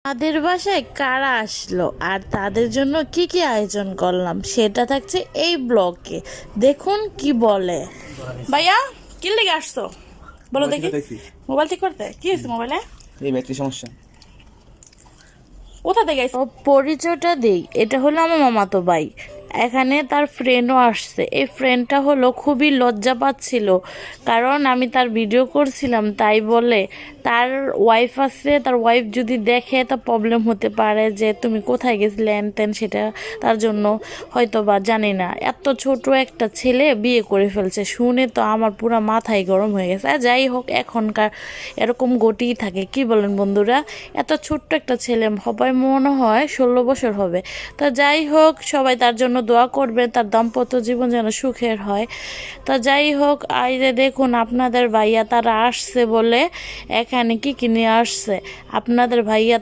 তাদের বাসায় কারা আসলো আর তাদের জন্য কি কি আয়োজন করলাম সেটা থাকছে এই ব্লগে। দেখুন কি বলে। ভাইয়া কি লেগে আসছো বলো দেখি। মোবাইল ঠিক করতে কি হয়েছে মোবাইলে? এই ব্যাটারি সমস্যা। কোথা থেকে আইছো? পরিচয়টা দেই, এটা হলো আমার মামাতো ভাই। এখানে তার ফ্রেন্ডও আসছে। এই ফ্রেন্ডটা হলো খুবই লজ্জা পাচ্ছিল, কারণ আমি তার ভিডিও করছিলাম, তাই বলে তার ওয়াইফ আছে, তার ওয়াইফ যদি দেখে তা প্রবলেম হতে পারে যে তুমি কোথায় গেছিলে হ্যান ত্যান, সেটা তার জন্য হয়তো বা জানি না। এত ছোট একটা ছেলে বিয়ে করে ফেলছে শুনে তো আমার পুরো মাথায় গরম হয়ে গেছে। আর যাই হোক, এখনকার এরকম গটিই থাকে, কি বলেন বন্ধুরা? এত ছোট্ট একটা ছেলে, সবাই মনে হয় 16 বছর হবে। তো যাই হোক, সবাই তার জন্য দোয়া করবে, তার দাম্পত্য জীবন যেন সুখের হয়। তো যাই হোক, এই যে দেখুন আপনাদের ভাইয়া তারা আসছে বলে এখানে কি কিনে আসছে। আপনাদের ভাইয়া